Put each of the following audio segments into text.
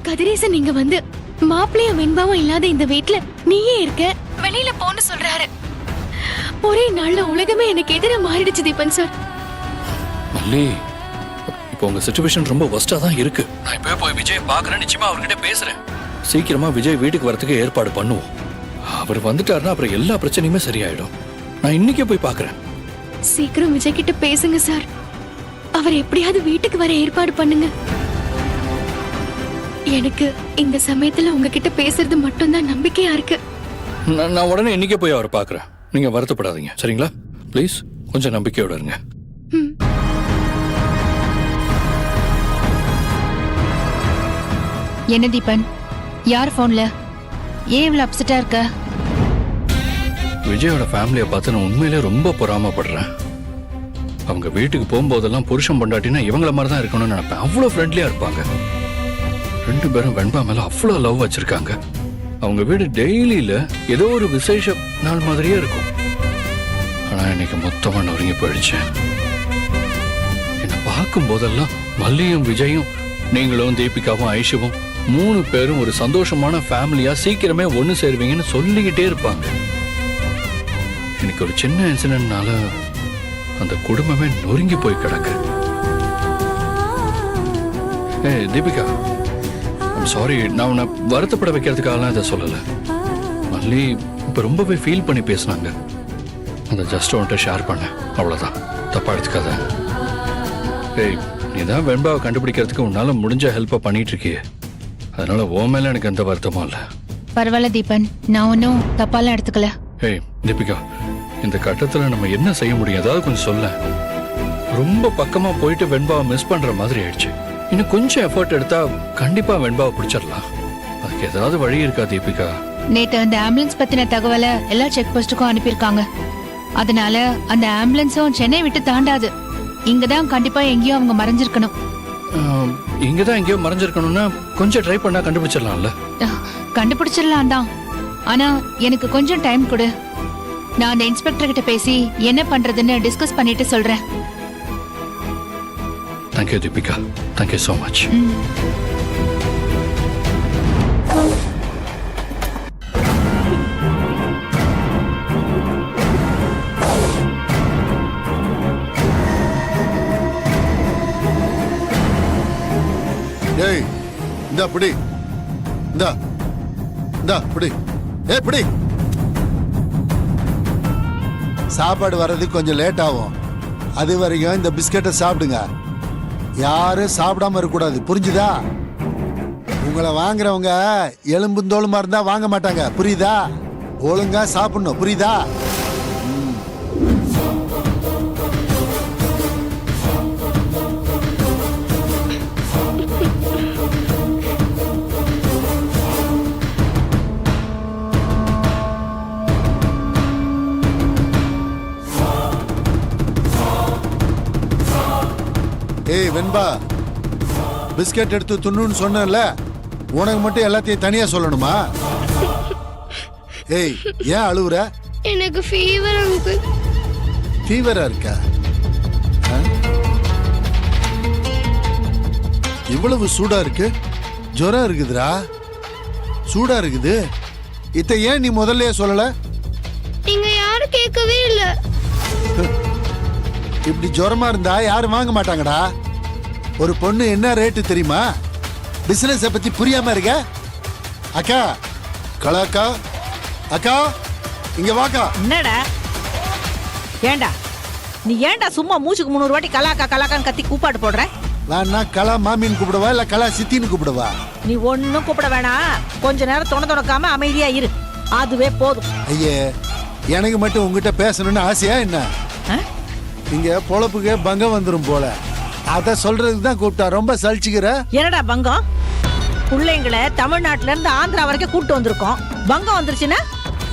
கதிரேசன் நீங்க வந்து மாப்பிள்ளையும் வெண்பாவும் இல்லாத இந்த வீட்ல நீயே இருக்க வெளியில போன்னு சொல்றாரு. ஒரே நாள்ல உலகமே எனக்கு எதிர மாறிடுச்சு தீபன் சார். மல்லி, இப்போ உங்க சிச்சுவேஷன் ரொம்ப வர்ஸ்டா தான் இருக்கு. நான் இப்பவே போய் விஜய் பாக்குறேன், நிச்சயமா அவர்கிட்ட பேசுறேன். சீக்கிரமா விஜய் வீட்டுக்கு வரதுக்கு ஏற்பாடு பண்ணுவோம். அவர் வந்துட்டாருன்னா அப்புறம் எல்லா பிரச்சனையுமே சரியாயிடும். நான் இன்னைக்கே போய் பாக்குறேன். சீக்கிரம் விஜய் கிட்ட பேசுங்க சார். அவர் எப்படியாவது வீட்டுக்கு வர ஏற்பாடு பண்ணுங்க. எனக்கு இந்த சமயத்துல உங்ககிட்ட பேசுறது மட்டும்தான் நம்பிக்கையா இருக்கு. நான் உடனே இன்னைக்கே போய் அவரை பாக்குறேன். நீங்க வருத்தப்படாதீங்க, சரிங்களா? ப்ளீஸ் கொஞ்சம் நம்பிக்கையோட இருங்க. என்ன தீபன், யார் போன்ல? ஏன் இவ்வளவு அப்செட்டா இருக்க? விஜயோட ஃபேமிலியை பார்த்து நான் உண்மையிலே ரொம்ப பொறாமப்படுறேன். அவங்க வீட்டுக்கு போகும்போதெல்லாம் புருஷன் பொண்டாட்டினா இவங்கள மாதிரி தான் இருக்கணும்னு நினைப்பேன். அவ்வளோ ஃப்ரெண்ட்லியா இருப்பாங்க. ரெண்டு பேரும் வெண்பா மேல அவ்வளோ லவ் வச்சிருக்காங்க. அவங்க வீடு டெய்லியில ஏதோ ஒரு விசேஷ நாள் மாதிரியே இருக்கும். ஆனா இன்னைக்கு மொத்தமா நொறுங்கி போயிடுச்சு. என்னை பார்க்கும் போதெல்லாம் மல்லியும் விஜயும், நீங்களும் தீபிகாவும் ஐஷுவும் 3 பேரும் ஒரு சந்தோஷமான ஃபேமிலியா சீக்கிரமே ஒண்ணு சேருவீங்கன்னு சொல்லிக்கிட்டே இருப்பாங்க. எனக்கு ஒரு சின்ன இன்சிடென்ட்னால அந்த குடும்பமே நொறுங்கி போய் கிடக்கு. Deepika, I'm sorry. நான் உன்னை வருத்தப்பட வைக்கிறதுக்காகலாம் இதை சொல்லல. மல்லி இப்ப ரொம்பவே ஃபீல் பண்ணி பேசினாங்க. அதை ஜஸ்ட் உன்கிட்ட ஷேர் பண்ணேன், அவ்வளவுதான். தப்பா எடுத்துக்காத. நீ தான் வெண்பாவை கண்டுபிடிக்கிறதுக்கு உன்னால முடிஞ்ச ஹெல்ப்பை பண்ணிட்டு இருக்கியே, அதனால உன் மேல எனக்கு எந்த வருத்தமும் இல்ல. பரவாயில்ல தீபன், நான் ஒன்னும் தப்பாலாம் எடுத்துக்கல. தீபிகா, இந்த கட்டத்துல நம்ம என்ன செய்ய முடியும்? ஏதாவது கொஞ்சம் சொல்ல. ரொம்ப பக்கமா போயிட்டு வெண்பாவை மிஸ் பண்ற மாதிரி ஆயிடுச்சு. இன்னும் கொஞ்சம் எஃபர்ட் எடுத்தா கண்டிப்பா வெண்பாவை பிடிச்சிடலாம். அதுக்கு ஏதாவது வழி இருக்கா தீபிகா? நேத்து அந்த ஆம்புலன்ஸ் பத்தின தகவலை எல்லா செக் போஸ்டுக்கும் அனுப்பியிருக்காங்க. அதனால அந்த ஆம்புலன்ஸும் சென்னை விட்டு தாண்டாது. இங்கதான் கண்டிப்பா எங்கேயோ அவங்க மறைஞ்சிருக்கணும். இங்கதான் எங்கேயோ மறைஞ்சிருக்கணும்னா கொஞ்சம் ட்ரை பண்ணா கண்டுபிடிச்சிடலாம்ல? கண்டுபிடிச்சிடலாம் தான். ஆனா எனக்கு கொஞ்சம் டைம் கொடு. நான் அந்த இன்ஸ்பெக்டர் கிட்ட பேசி என்ன பண்றதுன்னு டிஸ்கஸ் பண்ணிட்டு சொல்றேன். Thank you Deepika, thank you so much. ஏய், இந்தா பிடி. இந்தா இந்தா பிடி. பிடி. சாப்பாடு வர்றதுக்கு கொஞ்சம் லேட் ஆகும். அது வரைக்கும் இந்த பிஸ்கட்டை சாப்பிடுங்க. யாரும் சாப்பிடாம இருக்கக்கூடாது, புரிஞ்சுதா? உங்களை வாங்குறவங்க எலும்பும் தோலுமா இருந்தா வாங்க மாட்டாங்க, புரியுதா? ஒழுங்கா சாப்பிடணும், புரியுதா? ஏய் வெண்பா, பிஸ்கட் எடுத்து துண்ணுன்னு சொன்னல, உனக்கு மட்டும் எல்லாத்தையும் தனியா சொல்லணுமா? ஏய், ஏன் அழுவுற? எனக்கு ஃபீவர் அங்கிள். ஃபீவரா இருக்கா? இவ்வளவு சூடா இருக்கு? ஜுரம் இருக்குதுடா. சூடா இருக்குது. இத ஏன் நீ முதல்லயே சொல்லல? நீங்க யாரும் கேட்கவே இல்ல. இப்படி ஜுரமா இருந்தா யாரும் வாங்க மாட்டாங்கடா. ஒரு பொண்ணு என்ன ரேட்டு தெரியுமா? பிசினஸ் பத்தி புரியாம இருக்க? அக்கா, கலாக்கா, அக்கா இங்க வாக்கா. என்னடா? ஏண்டா நீ ஏண்டா சும்மா மூச்சுக்கு 300 வாட்டி கலாக்கா கலாக்கான்னு கத்தி கூப்பாடு போடுற? நான் கலா மாமின்னு கூப்பிடவா இல்ல கலா சித்தின்னு கூப்பிடவா? நீ ஒன்னும் கூப்பிட வேணாம். கொஞ்ச நேரம் தொடக்காம அமைதியா இரு, அதுவே போதும். ஐயே, எனக்கு மட்டும் உங்ககிட்ட பேசணும்னு ஆசையா என்ன? இங்க பொழப்புக்கு பங்கம் வந்துரும் போல, அத சொல்றதுக்கு தான் கூப்பிட்டா. ரொம்ப சலிச்சுக்கிற. என்னடா பங்கம்? பிள்ளைங்களை தமிழ்நாட்டுல இருந்து ஆந்திரா வரைக்கும் கூட்டு வந்திருக்கோம். பங்கம் வந்துருச்சுன்னா?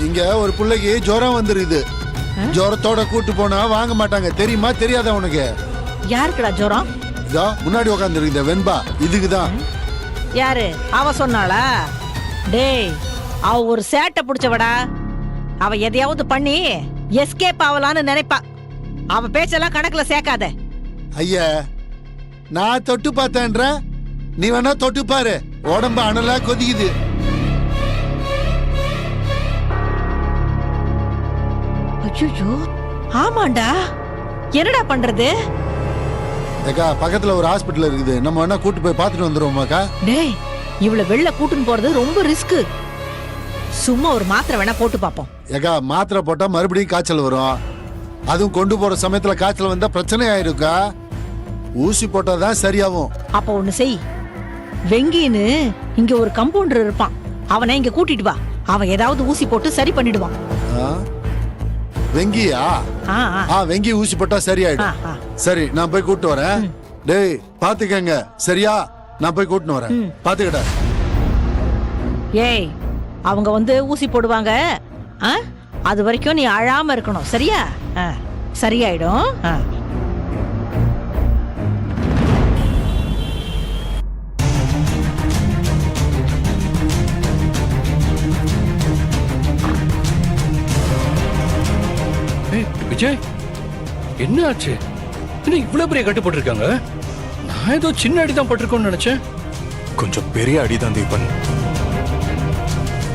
இங்க ஒரு பிள்ளைக்கு ஜுரம் வந்துருது. ஜுரத்தோட கூட்டு போனா வாங்க மாட்டாங்க, தெரியுமா? தெரியாத உனக்கு? யாருக்குடா ஜுரம்? இதோ முன்னாடி உட்காந்துருக்கு வெண்பா, இதுக்குதான். யாரு? அவ சொன்னாளா? டேய், அவ ஒரு சேட்டை பிடிச்சவடா. அவ எதையாவது பண்ணி எஸ்கேப் ஆகலான்னு நினைப்பா. அவ பேச்செல்லாம் கணக்குல சேர்க்காத. ஐயா நான் தொட்டு பார்த்தேன்ற, நீ வேணா தொட்டு பாரு, உடம்பு அனலா கொதிக்குது. ஐயோ, ஆமாண்டா, என்னடா பண்றது? ஏக்கா பக்கத்துல ஒரு ஹாஸ்பிட்டல் இருக்குது, நம்ம வேணா கூட்டு போய் பார்த்துட்டு வந்துருவோமாக்கா? டேய், இவ்வளவு வெளில கூட்டின்னு போறது ரொம்ப ரிஸ்க். சும்மா ஒரு மாத்திரை வேணா போட்டு பாப்போம். ஏக்கா மாத்திரை போட்டா மறுபடியும் காய்ச்சல் வரும், அதுவும் கொண்டு போற சமயத்துல காய்ச்சல் வந்தா பிரச்சனை ஆயிருக்கா. ஊசி போட்டாதான் சரியாகும். அப்ப ஒண்ணு செய், வெங்கின்னு இங்க ஒரு கம்பவுண்டர் இருப்பான், அவனை இங்க கூட்டிட்டு வா. அவன் ஏதாவது ஊசி போட்டு சரி பண்ணிடுவான். ஆ? வெங்கியா? ஆ, ஆ. வெங்கி ஊசி போட்டா சரியாயிடும். ஆ, ஆ. சரி நான் போய் கூட்டு வரேன். டேய் பாத்துக்கங்க சரியா, நான் போய் கூட்டின்னு வரேன், பாத்துக்கடா. ஏய், அவங்க வந்து ஊசி போடுவாங்க, ஆ? அது வரைக்கும் நீ அழாம இருக்கணும், சரியா? ஆ, சரியாயிடும். ஆ. ஏய், விஜய் என்ன ஆச்சு? என்ன இவ்வளவு பெரிய கட்டு போட்டிருக்காங்க? நான் ஏதோ சின்ன அடி தான் பட்டிருக்கோன்னு நினைச்சேன். கொஞ்சம் பெரிய அடிதான் தீபன்.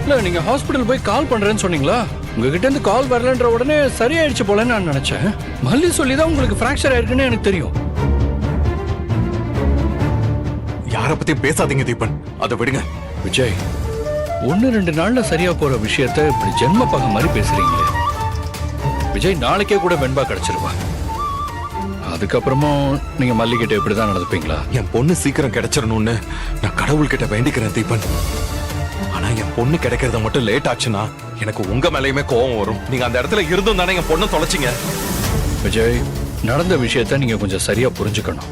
இல்ல நீங்க ஹாஸ்பிடல் போய் கால் பண்றேன்னு சொன்னீங்களா? உங்ககிட்ட இருந்து கால் வரலன்ற உடனே சரியாயிடுச்சு போலன்னு நான் நினைச்சேன். மல்லி சொல்லிதான் உங்களுக்கு பிராக்சர் ஆயிருக்குன்னு எனக்கு தெரியும். யார பத்தியும் பேசாதீங்க தீபன், அதை விடுங்க. விஜய், 1-2 நாள்ல சரியா போற விஷயத்த இப்படி ஜென்ம பகை மாதிரி பேசுறீங்களே. விஜய், நாளைக்கே கூட வெண்பா கிடைச்சிருவா. அதுக்கப்புறமும் நீங்க மல்லிகிட்ட இப்படிதான் நடந்துப்பீங்களா? என் பொண்ணு சீக்கிரம் கிடைச்சிடணும்னு நான் கடவுள்கிட்ட வேண்டிக்கிறேன் தீபன். ஆனா என் பொண்ணு கிடைக்கிறத மட்டும் லேட் ஆச்சுன்னா எனக்கு உங்க மேலயுமே கோவம் வரும். நீங்க அந்த இடத்துல இருந்தும் தானே என் பொண்ணை தொலைச்சிங்க. விஜய், நடந்த விஷயத்த நீங்க கொஞ்சம் சரியா புரிஞ்சுக்கணும்.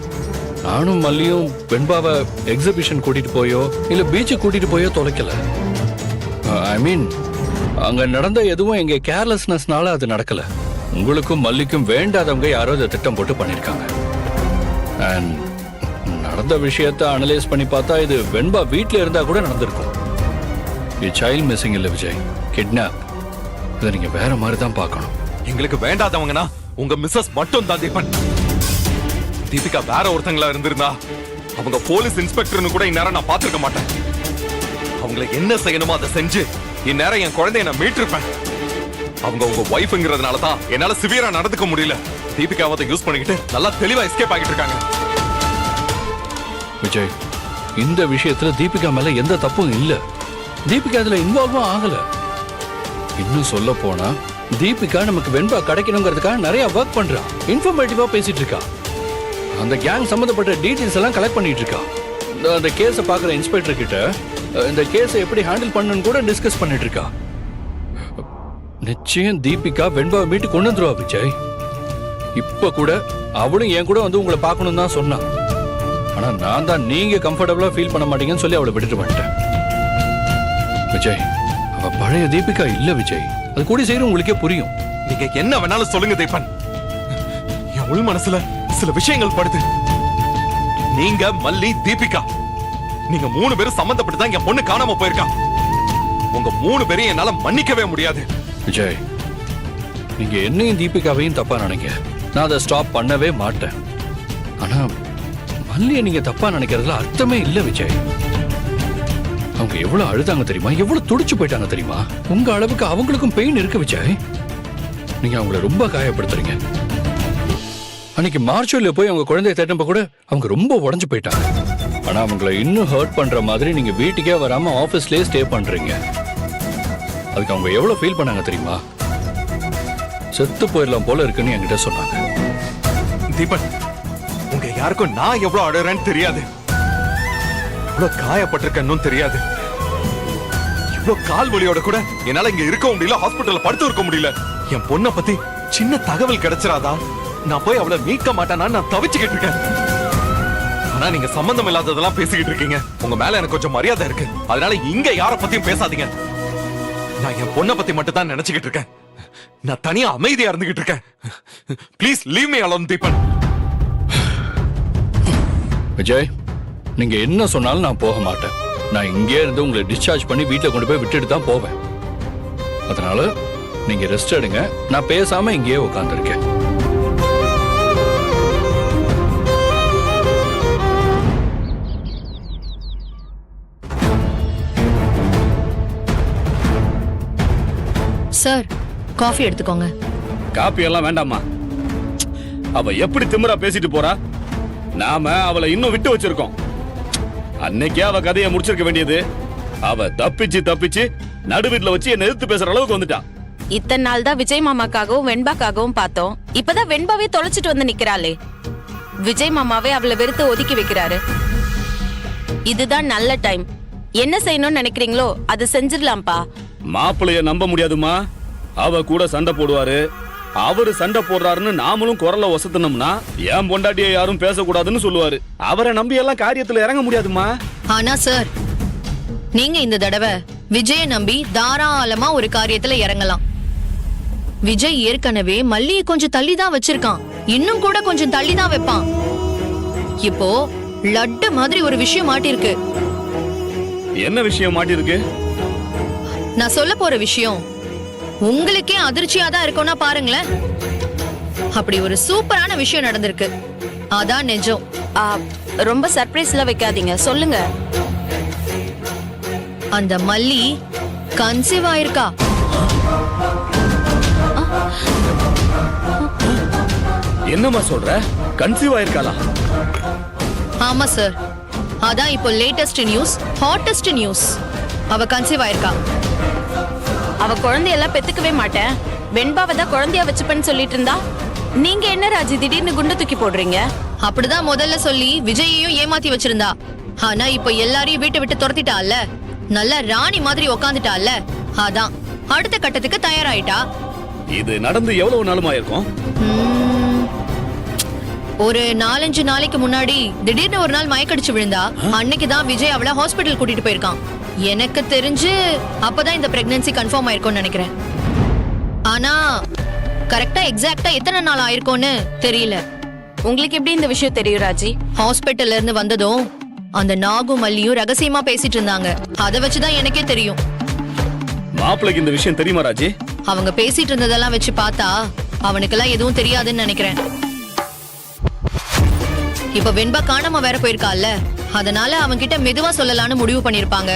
நானும் மல்லியும் வெண்பாவை எக்ஸிபிஷன் கூட்டிட்டு போயோ இல்ல பீச்சுக்கு கூட்டிட்டு போயோ தொலைக்கல. ஐ மீன், அங்க நடந்த எதுவும் எங்க கேர்லெஸ்னஸ்னால அது நடக்கல. உங்களுக்கும் மல்லிக்கும் வேண்டாதவங்க யாரோ இதை திட்டம் போட்டு பண்ணிருக்காங்க. அண்ட் நடந்த விஷயத்த அனலைஸ் பண்ணி பார்த்தா இது வெண்பா வீட்டுல இருந்தா கூட நடந்திருக்கும். இது சைல்ட் மிஸ்ஸிங் இல்ல விஜய், கிட்னாப். இதை நீங்க வேற மாதிரி தான் பார்க்கணும். எங்களுக்கு வேண்டாதவங்கன்னா உங்க மிஸ்ஸஸ் மட்டும் தான் தீபன். தீபிகா வேற ஒருத்தங்களா இருந்திருந்தா அவங்க போலீஸ் இன்ஸ்பெக்டர்னு கூட இந்நேரம் நான் பார்த்திருக்க மாட்டேன். அவங்களை என்ன செய்யணுமோ அதை செஞ்சு இந்நேரம் என் குழந்தைய நான் மீட்டிருப்பேன். அவங்க உங்க ஒய்ஃப்ங்கிறதுனால தான் என்னால சிவியரா நடந்துக்க முடியல. தீபிகாவை அதை யூஸ் பண்ணிக்கிட்டு நல்லா தெளிவா எஸ்கேப் ஆகிட்டு இருக்காங்க. விஜய், இந்த விஷயத்துல தீபிகா மேல எந்த தப்பும் இல்ல. தீபிகா அதுல இன்வால்வும் ஆகல. இன்னும் சொல்ல போனா தீபிகா நமக்கு வெண்பா கிடைக்கணுங்கிறதுக்காக நிறைய ஒர்க் பண்றா, இன்ஃபர்மேட்டிவா பேசிட்டு இருக்கா. அந்த கேங் சம்பந்தப்பட்ட டீடைல்ஸ் எல்லாம் கலெக்ட் பண்ணிட்டு இருக்கா. அந்த கேஸை பாக்குற இன்ஸ்பெக்டர் கிட்ட இந்த கேஸை எப்படி ஹேண்டில் பண்ணணும்னு கூட டிஸ்கஸ் பண்ணிட்டு இருக்கா. நிச்சயம் தீபிகா வெண்பாவை மீட்டு கொண்டு வந்துருவா விஜய். இப்ப கூட அவளும் என் கூட வந்து உங்களை பார்க்கணும் தான் சொன்னா. ஆனா நான் தான் நீங்க கம்ஃபர்டபுளா ஃபீல் பண்ண மாட்டீங்கன்னு சொல்லி அவளை விட்டுட்டு வந்துட்டேன். விஜய், அவ பழைய தீபிகா இல்ல விஜய். அது கூடி செய்யற உங்களுக்கே புரியும். நீங்க என்ன வேணாலும் சொல்லுங்க தீபன், என் உள் மனசுல சில விஷயங்கள் படுது. நீங்க மல்லி தீபிகா நீங்க 3 பேரும் சம்பந்தப்பட்டு தான் என் பொண்ணு காணாம போயிருக்கா. உங்க 3 பேரையும் என்னால மன்னிக்கவே முடியாது. விஜய், நீங்க என்னையும் தீபிகாவையும் தப்பா நினைக்க, நான் அதை ஸ்டாப் பண்ணவே மாட்டேன். ஆனா மல்லியை நீங்க தப்பா நினைக்கிறதுல அர்த்தமே இல்ல விஜய். அவங்க எவ்வளவு அழுதாங்க தெரியுமா, எவ்வளவு துடிச்சு போயிட்டாங்க தெரியுமா. உங்க அளவுக்கு அவங்களுக்கும் பெயின் இருக்கு விஜய். நீங்க அவங்கள ரொம்ப காயப்படுத்துறீங்க. அன்னைக்கு மார்ச்சுவல்ல போய் அவங்க குழந்தைய தேட்டப்ப கூட அவங்க ரொம்ப உடஞ்சு போயிட்டாங்க. ஆனா அவங்கள இன்னும் ஹர்ட் பண்ற மாதிரி நீங்க வீட்டுக்கே வராம ஆபீஸ்லயே ஸ்டே பண்றீங்க. அதுக்கு அவங்க எவ்வளவு ஃபீல் பண்ணாங்க தெரியுமா. செத்து போயிடலாம் போல இருக்குன்னு என்கிட்ட சொன்னாங்க. தீபன், உங்க யாருக்கும் நான் எவ்வளவு அழறேன்னு தெரியாது, எவ்வளவு காயப்பட்டிருக்கேன்னு தெரியாது. இவ்வளவு கால் வலியோட கூட என்னால இங்க இருக்க முடியல, ஹாஸ்பிட்டல்ல படுத்து இருக்க முடியல. என் பொண்ணை பத்தி சின்ன தகவல் கிடைச்சிராதா, நான் போய் அவளை மீட்க மாட்டானா நான் தவிச்சுக்கிட்டு இருக்கேன். ஆனா நீங்க சம்பந்தம் இல்லாததெல்லாம் பேசிக்கிட்டு இருக்கீங்க. உங்க மேல எனக்கு கொஞ்சம் மரியாதை இருக்கு, அதனால இங்க யார பத்தியும் பேசாதீங்க. நான் என் பொண்ணை பத்தி மட்டும் தான் நினைச்சுக்கிட்டு இருக்கேன். நான் தனியா அமைதியா இருந்துகிட்டு இருக்கேன். Please leave me alone Deepan. Vijay, நீங்க என்ன சொன்னாலும் நான் போக மாட்டேன். நான் இங்கே இருந்து உங்களை டிஸ்சார்ஜ் பண்ணி வீட்டுல கொண்டு போய் விட்டுட்டு தான் போவேன். அதனால நீங்க ரெஸ்ட் எடுங்க, நான் பேசாம இங்கேயே உட்கார்ந்துருக்கேன். சார் காஃபி எடுத்துக்கோங்க. காப்பி எல்லாம் வேண்டாமா? அவ எப்படி திமிரா பேசிட்டு போறா? நாம அவளை இன்னும் விட்டு வச்சிருக்கோம். அன்னைக்கே அவ கதையை முடிச்சிருக்க வேண்டியது. அவ தப்பிச்சு நடுவீட்ல வச்சு என்ன எதிர்த்து பேசுற அளவுக்கு வந்துட்டான். இத்தனை நாள் தான் விஜய் மாமாக்காகவும் வெண்பாக்காகவும் பார்த்தோம். இப்பதான் வெண்பாவே தொலைச்சிட்டு வந்து நிக்கிறாளே. விஜய் மாமாவே அவளை வெறுத்து ஒதுக்கி வைக்கிறாரு. இதுதான் நல்ல டைம். என்ன செய்யணும்னு நினைக்கிறீங்களோ அதை செஞ்சிடலாம்ப்பா. மாப்பிளைய நம்ப முடியாதுமா. அவ கூட சண்டை போடுவாரு. அவரு சண்டை போடுறாருன்னு நாமளும் குரலை ஒசத்துனோம்னா ஏன் பொண்டாட்டிய யாரும் பேசக்கூடாதுன்னு சொல்லுவாரு. அவரை நம்பி எல்லாம் காரியத்துல இறங்க முடியாதுமா. ஆனா சார், நீங்க இந்த தடவை விஜய நம்பி தாராளமா ஒரு காரியத்துல இறங்கலாம். விஜய் ஏற்கனவே மல்லியை கொஞ்சம் தள்ளி தான் வச்சிருக்கான். இன்னும் கூட கொஞ்சம் தள்ளி தான் வைப்பான். இப்போ லட்டு மாதிரி ஒரு விஷயம் மாட்டிருக்கு. என்ன விஷயம் மாட்டிருக்கு? நான் சொல்ல போற விஷயம் உங்களுக்கே அதிர்ச்சியா தான் இருக்கும்னா பாருங்களேன். அப்படி ஒரு சூப்பரான விஷயம் நடந்திருக்கு. அதான் நிஜம். ரொம்ப சர்ப்ரைஸ்ல வைக்காதீங்க, சொல்லுங்க. அந்த மல்லி கன்சீவ் ஆயிருக்கா. என்னம்மா சொல்ற? கன்சீவ் ஆயிருக்காளா? ஆமா சார், அதான் இப்போ லேட்டஸ்ட் நியூஸ், ஹாட்டஸ்ட் நியூஸ். அவ கன்சீவ் ஆயிருக்கா. அவ குழந்தையெல்லாம் பெத்துக்கவே மாட்டேன், வெண்பாவை தான் குழந்தையா வச்சுப்பேன்னு சொல்லிட்டு இருந்தா. நீங்க என்ன ராஜி திடீர்னு குண்டு தூக்கி போடுறீங்க? அப்படிதான் முதல்ல சொல்லி விஜயையும் ஏமாத்தி வச்சிருந்தா. ஆனா இப்போ எல்லாரையும் வீட்டை விட்டு துரத்திட்டால, நல்ல ராணி மாதிரி உக்காந்துட்டால, அதான் அடுத்த கட்டத்துக்கு தயாராயிட்டா. இது நடந்து எவ்வளவு நாளுமா இருக்கும்? ஒரு 4-5 நாளைக்கு முன்னாடி திடீர்னு ஒரு நாள் மயக்கடிச்சு விழுந்தா. அன்னைக்குதான் விஜய் அவளை ஹாஸ்பிட்டல் கூட்டிட்டு போயிருக்கான். எனக்கு தெரிஞ்சு அப்பதான் இந்த பிரெக்னன்சி கன்ஃபார்ம் ஆயிருக்கும்னு நினைக்கிறேன். ஆனா கரெக்டா எக்ஸாக்ட்டா எத்தனை நாள் ஆயிருக்கும்னு தெரியல. உங்களுக்கு எப்படி இந்த விஷயம் தெரியும் ராஜி? ஹாஸ்பிட்டல்ல இருந்து வந்ததும் அந்த நாகும் மல்லியும் ரகசியமா பேசிட்டு இருந்தாங்க. அதை வச்சுதான் எனக்கே தெரியும். மாப்பிளைக்கு இந்த விஷயம் தெரியுமா ராஜி? அவங்க பேசிட்டு இருந்ததெல்லாம் வச்சு பார்த்தா அவனுக்கெல்லாம் எதுவும் தெரியாதுன்னு நினைக்கிறேன். இப்ப வெண்பா காணாம வேற போயிருக்கால, அதனால அவன் கிட்ட மெதுவா சொல்லலாம்னு முடிவு பண்ணிருப்பாங்க.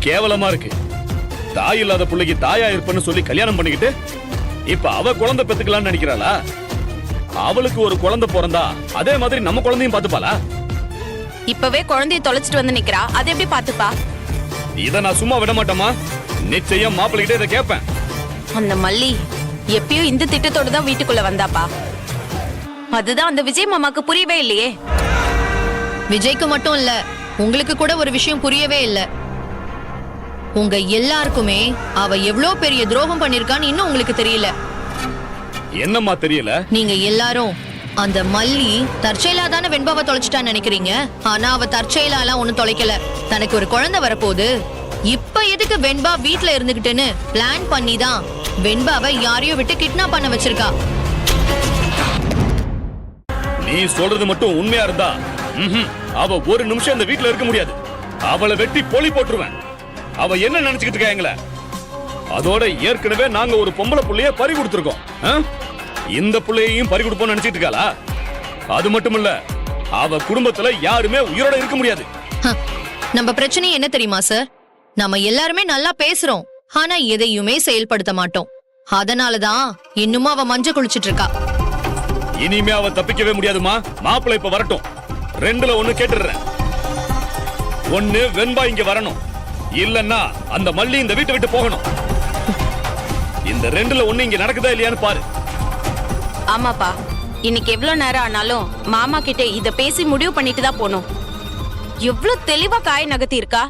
கேவலமா இருக்கு. தாய் இல்லாத பிள்ளைக்கு தாயா இருப்பேன்னு சொல்லி கல்யாணம் பண்ணிக்கிட்டு இப்ப அவ குழந்தை பெத்துக்கலாம்னு நினைக்கிறாளா? அவளுக்கு ஒரு குழந்தை பிறந்தா அதே மாதிரி நம்ம குழந்தையும் பாத்துப்பாளா? இப்பவே குழந்தைய தொலைச்சிட்டு வந்து நிக்கிறா, அதை எப்படி பாத்துப்பா? இத நான் சும்மா விட மாட்டேமா. நிச்சயம் மாப்பிள்ளைகிட்ட இதை கேட்பேன். அந்த மல்லி எப்பயோ இந்த திட்டத்தோட தான் வீட்டுக்குள்ள வந்தாப்பா. அதுதான் அந்த விஜய் மாமாக்கு புரியவே இல்லையே. விஜய்க்கு மட்டும் இல்ல, உங்களுக்கு கூட ஒரு விஷயம் புரியவே இல்ல. உங்க எல்லாருக்குமே அவ எவ்வளவு பெரிய துரோகம் பண்ணிருக்கான்னு இன்னும் உங்களுக்கு தெரியல. என்னம்மா தெரியல? நீங்க எல்லாரும் அந்த மல்லி தற்செயலா தானே வெண்பாவை தொலைச்சிட்டான்னு நினைக்கிறீங்க. ஆனா அவ தற்செயலாலாம் ஒண்ணும் தொலைக்கல. தனக்கு ஒரு குழந்தை வரப்போகுது, இப்ப எதுக்கு வெண்பா வீட்ல இருந்துகிட்டுன்னு பிளான் பண்ணி தான் வெண்பாவை யாரையோ விட்டு கிட்னாப் பண்ண வச்சிருக்கா. நீ சொல்றது மட்டும் உண்மையா இருந்தா அவ ஒரு நிமிஷம் இந்த வீட்ல இருக்க முடியாது. அவளை வெட்டி பொலி போட்டுருவேன். அவ என்ன நினைச்சுக்கிட்டு இருக்கா எங்களை? அதோட ஏற்கனவே நாங்க ஒரு பொம்பளை புள்ளைய பறி கொடுத்திருக்கோம். இந்த புள்ளையையும் பறி கொடுப்போம்னு நினைச்சிட்டு இருக்காளா? அது மட்டும் இல்ல, அவ குடும்பத்துல யாருமே உயிரோட இருக்க முடியாது. நம்ம பிரச்சனை என்ன தெரியுமா சார்? நம்ம எல்லாருமே நல்லா பேசுறோம், ஆனா எதையுமே செயல்படுத்த மாட்டோம். அதனாலதான் இன்னுமா அவ மஞ்சள் குளிச்சிட்டு இருக்கா. இனிமே அவ தப்பிக்கவே முடியாதுமா. மாப்பிள்ளை இப்ப வரட்டும். 2ல 1 கேட்டுறேன். 1 வெண்பா இங்க வரணும், இல்லன்னா அந்த மல்லி இந்த வீட்டை விட்டு போகணும். இந்த 2ல 1 இங்க நடக்குதா இல்லையான்னு பாரு. ஆமாப்பா, இன்னைக்கு எவ்வளவு நேரம் ஆனாலும் மாமா கிட்ட இத பேசி முடிவு பண்ணிட்டு தான் போனோம். எவ்வளவு தெளிவா காய் நகர்த்தி இருக்கா.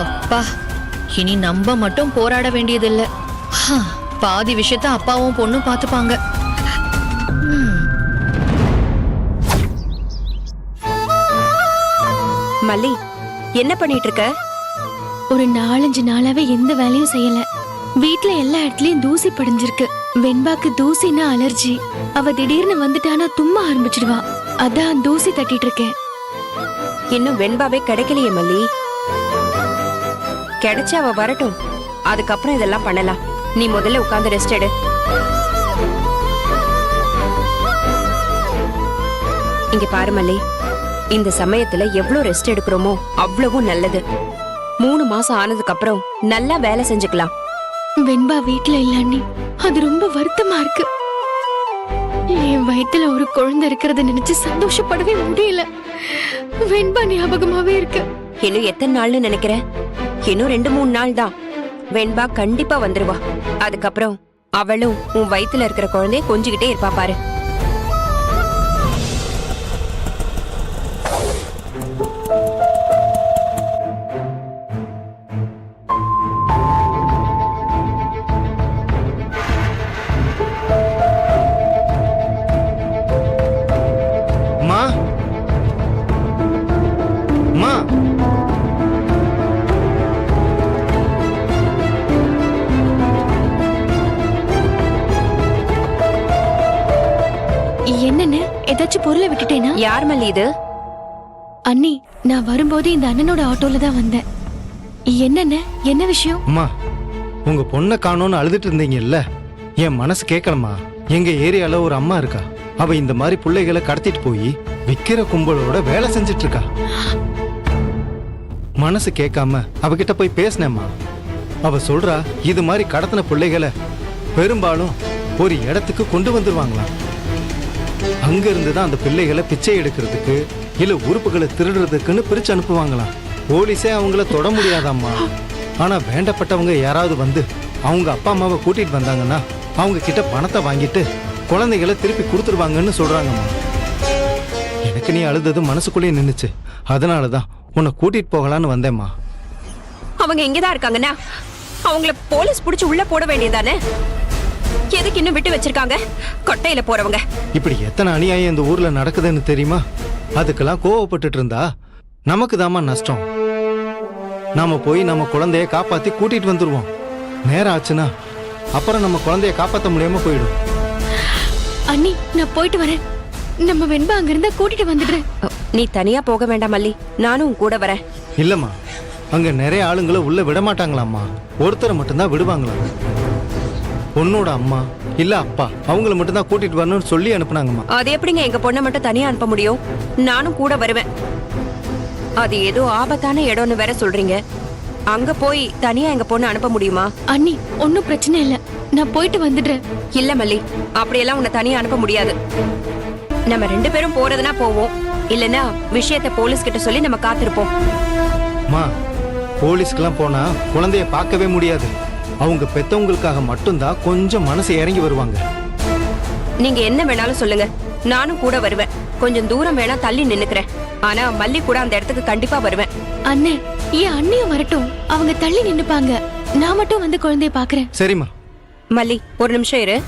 அப்பா, இனி நம்ம மட்டும் போராட வேண்டியதில்லை. பாதி விஷயத்த அப்பாவும் பொண்ணும் பாத்துப்பாங்க. மல்லி, என்ன பண்ணிட்டு இருக்க? ஒரு 4-5 நாளாவே எந்த வேலையும் செய்யல. வீட்ல எல்லா இடத்துலயும் தூசி படிஞ்சிருக்கு. வெண்பாக்கு தூசினா அலர்ஜி. அவ திடீர்னு வந்துட்டானா தும்மா ஆரம்பிச்சிடுவா. அதான் தூசி தட்டிட்டு இருக்கேன். இன்னும் வெண்பாவே கிடைக்கலையே மல்லி. கிடைச்சு அவ வரட்டும், அதுக்கப்புறம் இதெல்லாம் பண்ணலாம். நீ முதல்ல உட்கார்ந்து ரெஸ்ட் எடு. இங்க பாரு மல்லி, இந்த சமயத்துல எவ்வளவு ரெஸ்ட் எடுக்கிறோமோ அவ்வளவும் நல்லது. 3 மாசம் ஆனதுக்கு அப்புறம் நல்லா வேலை செஞ்சுக்கலாம். வெண்பா வீட்ல இல்ல அண்ணி, அது ரொம்ப வருத்தமா இருக்கு. என் வயித்துல ஒரு குழந்தை இருக்கிறத நினைச்சு சந்தோஷப்படவே முடியல. வெண்பா ஞாபகமாவே இருக்கு. இன்னும் எத்தனை நாள்னு நினைக்கிற? இன்னும் 2-3 நாள் தான். வெண்பா கண்டிப்பா வந்துருவா. அதுக்கப்புறம் அவளும் உன் வயித்துல இருக்கிற குழந்தைய கொஞ்சிக்கிட்டே இருப்பா பாரு. மா மா என்னன்னு ஏதாச்சும் பொருளை விட்டுட்டேனா? யார் மல்லி இது? அண்ணி, நான் வரும்போது இந்த அண்ணனோட ஆட்டோல தான் வந்தேன். என்னன்னு, என்ன விஷயம்? அம்மா, உங்க பொண்ணை காணோன்னு அழுதுட்டு இருந்தீங்கல்ல, என் மனசு கேட்கலம்மா. எங்க ஏரியால ஒரு அம்மா இருக்கா. அவ இந்த மாதிரி பிள்ளைகளை கடத்திட்டு போய் விக்கிற கும்பலோட வேலை செஞ்சிட்டு இருக்கா. மனசு கேட்காம அவகிட்ட போய் பேசினேம்மா. அவ சொல்றா, இது மாதிரி கடத்தின பிள்ளைகளை பெரும்பாலும் ஒரு இடத்துக்கு கொண்டு வந்துருவாங்களாம். அங்க இருந்துதான் அந்த பிள்ளைகளை பிச்சை எடுக்கிறதுக்கு இல்ல உறுப்புகளை திருடுறதுக்குன்னு பிரிச்சு அனுப்புவாங்களாம். போலீஸே அவங்கள தொட முடியாதாம்மா. ஆனா வேண்டப்பட்டவங்க யாராவது வந்து அவங்க அப்பா அம்மாவை கூட்டிட்டு வந்தாங்கன்னா அவங்க கிட்ட பணத்தை வாங்கிட்டு குழந்தைகளை திருப்பி கொடுத்துருவாங்கன்னு சொல்றாங்கம்மா. எனக்கு நீ அழுதது மனசுக்குள்ளேயே நின்னுச்சு. அதனாலதான் உன்னை கூட்டிட்டு போகலான்னு வந்தேம்மா. அவங்க இங்கதான் இருக்காங்கன்னா அவங்கள போலீஸ் புடிச்சு உள்ள போட வேண்டியதானே? எதுக்கு இன்னும் விட்டு வச்சிருக்காங்க? கொட்டையில போறவங்க. இப்படி எத்தனை அநியாயம் இந்த ஊர்ல நடக்குதுன்னு தெரியுமா? அதுக்கெல்லாம் கோவப்பட்டுட்டு இருந்தா நமக்கு தாமா நஷ்டம். நாம போய் நம்ம குழந்தைய காப்பாத்தி கூட்டிட்டு வந்துருவோம். நேரம் ஆச்சுன்னா அப்புறம் நம்ம குழந்தைய காப்பாத்த முடியாம போயிடும். அண்ணி, நான் போயிட்டு வரேன். நம்ம வெண்பா அங்க இருந்தா கூட்டிட்டு வந்துடுறேன். நீ தனியா போக வேண்டாம் மல்லி, நானும் உன் கூட வரேன். இல்லம்மா, அங்க நிறைய ஆளுங்களை உள்ள விட மாட்டாங்களாம்மா. ஒருத்தரை மட்டும்தான் விடுவாங்களாம். பொண்ணோட அம்மா இல்ல அப்பா அவங்கள மட்டும்தான் கூட்டிட்டு வரணும்னு சொல்லி அனுப்புனாங்கம்மா. அது எப்படிங்க எங்க பொண்ணை மட்டும் தனியா அனுப்ப முடியும்? நானும் கூட வருவேன். அது ஏதோ ஆபத்தான இடம்னு வேற சொல்றீங்க. அங்க போய் தனியா எங்க பொண்ணை அனுப்ப முடியுமா? அண்ணி, ஒன்னும் பிரச்சனை இல்ல, நான் போயிட்டு வந்துடுறேன். இல்ல மல்லி, அப்படியெல்லாம் உன்னை தனியா அனுப்ப முடியாது. நம்ம 2 பேரும் போறதுனா போவோம், இல்லனா விஷயத்தை போலீஸ் கிட்ட சொல்லி நம்ம காத்திருப்போம். மா, போலீஸ்க்கெல்லாம் போனா குழந்தைய பார்க்கவே முடியாது. அவங்க பெத்தவங்களுக்காக மட்டும்தான் கொஞ்சம் மனசு இறங்கி வருவாங்க. நீங்க என்ன வேணாலும் சொல்லுங்க, நானும் கூட வருவேன். கொஞ்சம் தூரம் வேணா தள்ளி நின்னுக்கிறேன். ஆனா மல்லி கூட அந்த இடத்துக்கு கண்டிப்பா வருவேன். அண்ணே, என் அண்ணியும் வரட்டும். அவங்க தள்ளி நின்னுப்பாங்க. நான் மட்டும் வந்து குழந்தைய பாக்குறேன். சரிம்மா. மல்லி, ஒரு நிமிஷம் இரு.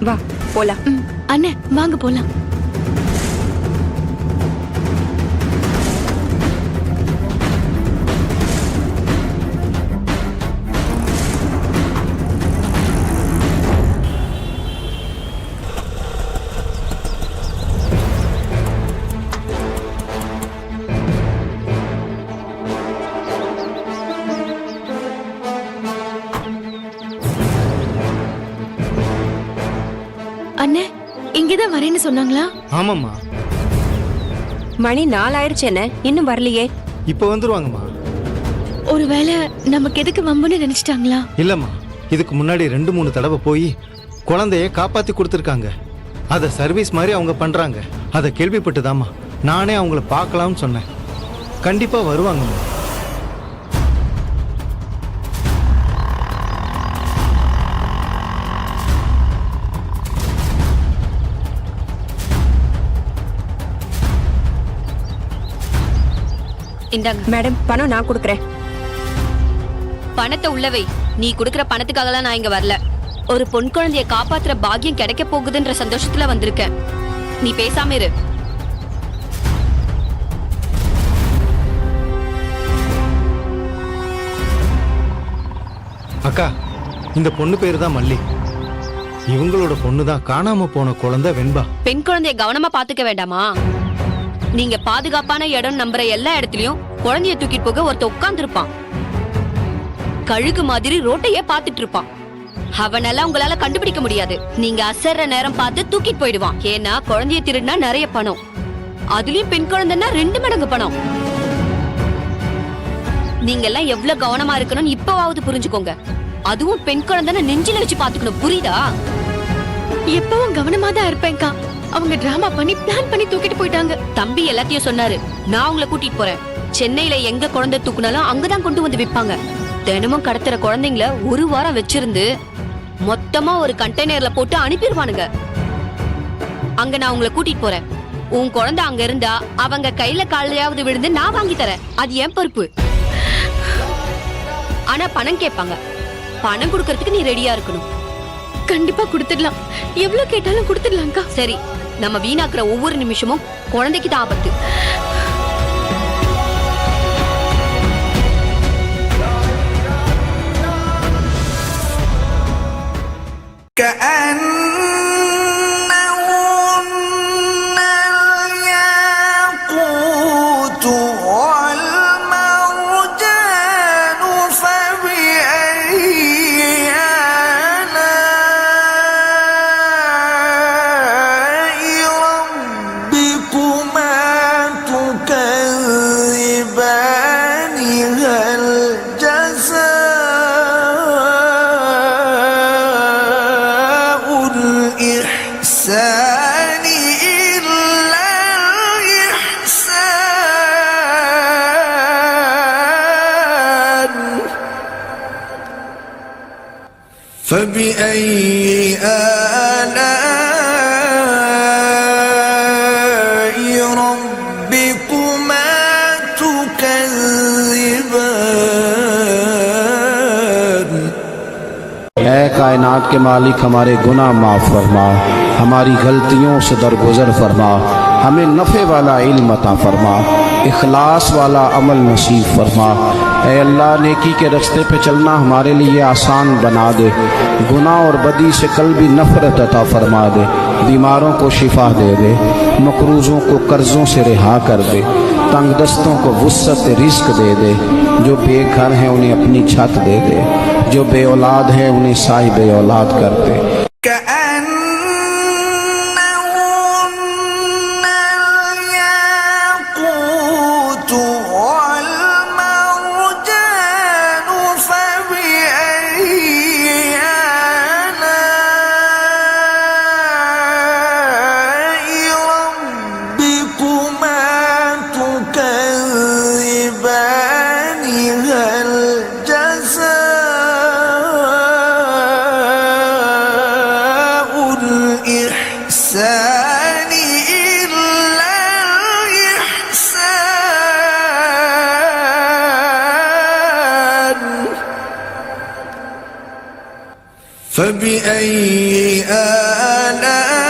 வா போலாம். அண்ணே, வாங்க போலாம். அண்ணே, இங்கதான் வரேன்னு சொன்னாங்களா? ஆமாம்மா. மணி 4 ஆயிடுச்சு, என்ன இன்னும் வரலையே? இப்ப வந்துருவாங்கம்மா. ஒருவேளை நமக்கு எதுக்கு வம்புன்னு நினைச்சிட்டாங்களா? இல்லம்மா, இதுக்கு முன்னாடி 2-3 தடவை போய் குழந்தைய காப்பாத்தி கொடுத்துருக்காங்க. அதை சர்வீஸ் மாதிரி அவங்க பண்றாங்க. அதை கேள்விப்பட்டுதாம்மா நானே அவங்கள பார்க்கலாம்னு சொன்னேன். கண்டிப்பா வருவாங்கம்மா. இந்தாங்க மேடம், பணம் நான் கொடுக்கறேன். பணத்தை உள்ளவை. நீ குடுக்கற பணத்துக்காகலாம் நான் இங்க வரல. ஒரு பொன் குழந்தைய காப்பாத்துற பாக்கியம் கிடைக்க போகுதுன்ற சந்தோஷத்துல வந்திருக்கேன். நீ பேசாம இரு. அக்கா, இந்த பொண்ணு பேரு தான் மல்லி. இவங்களோட பொண்ணு தான் காணாம போன குழந்தை வெண்பா. பெண் குழந்தைய கவனமா பாத்துக்க வேண்டாமா? நீங்க பாதுகாப்பான இடம் நம்புற எல்லா இடத்துலயும் குழந்தைய தூக்கிட்டு போக ஒருத்த உட்கார்ந்து இருப்பான். கழுகு மாதிரி ரோட்டையே பாத்துட்டு இருப்பான். அவனெல்லாம் உங்களால கண்டுபிடிக்க முடியாது. நீங்க அசர்ற நேரம் பார்த்து தூக்கிட்டு போயிடுவான். ஏன்னா குழந்தைய திருடினா நிறைய பணம், அதுலயும் பெண் குழந்தைன்னா 2 மடங்கு பணம். நீங்க எல்லாம் எவ்வளவு கவனமா இருக்கணும்னு இப்பவாவது புரிஞ்சுக்கோங்க. அதுவும் பெண் குழந்தைன்னு நெஞ்சில வச்சு பாத்துக்கணும், புரியுதா? எப்பவும் கவனமா தான் இருப்பேன்க்கா. அவங்க டிராமா பண்ணி பிளான் பண்ணி தூக்கிட்டு போயிட்டாங்க. தம்பி எல்லாத்தையும் சொன்னாரு. நான் உங்களை கூட்டிட்டு போறேன். சென்னையில எங்க குழந்தை தூக்குனாலும் அங்கதான் கொண்டு வந்து விற்பாங்க. தினமும் கடத்துற குழந்தைங்கள 1 வாரம் வச்சிருந்து மொத்தமா ஒரு கண்டெய்னர்ல போட்டு அனுப்பிடுவானுங்க. அங்க நான் உங்களை கூட்டிட்டு போறேன். உன் குழந்தை அங்க இருந்தா அவங்க கையில காலையாவது விழுந்து நான் வாங்கி தரேன். அது என் பொறுப்பு. ஆனா பணம் கேட்பாங்க. பணம் கொடுக்கறதுக்கு நீ ரெடியா இருக்கணும். கண்டிப்பா கொடுத்துடலாம். எவ்வளவு கேட்டாலும் கொடுத்துடலாம்க்கா. சரி, நம்ம வீணாக்குற ஒவ்வொரு நிமிஷமும் குழந்தைக்கு தான் ஆபத்து. فبأي آلاء ربكما تكذبان ऐ कायनात के मालिक हमारे गुनाह माफ़ फरमा, हमारी गलतियों से दरगुजर फरमा, हमें नफ़े वाला इल्म अता फरमा, इखलास वाला अमल नसीब फरमा। ऐ अल्लाह नेकी के रास्ते पे चलना हमारे लिए आसान बना दे, गुनाह और बदी से कल भी नफ़रत अता फरमा दे, बीमारों को शिफा दे दे, मकरूज़ों को कर्ज़ों से रिहा कर दे, तंग दस्तों को वुस्अत रिस्क दे दे, जो बेघर हैं उन्हें अपनी छत दे दे, जो बे औलाद हैं उन्हें साहिब औलाद कर दे। فبأي آلاء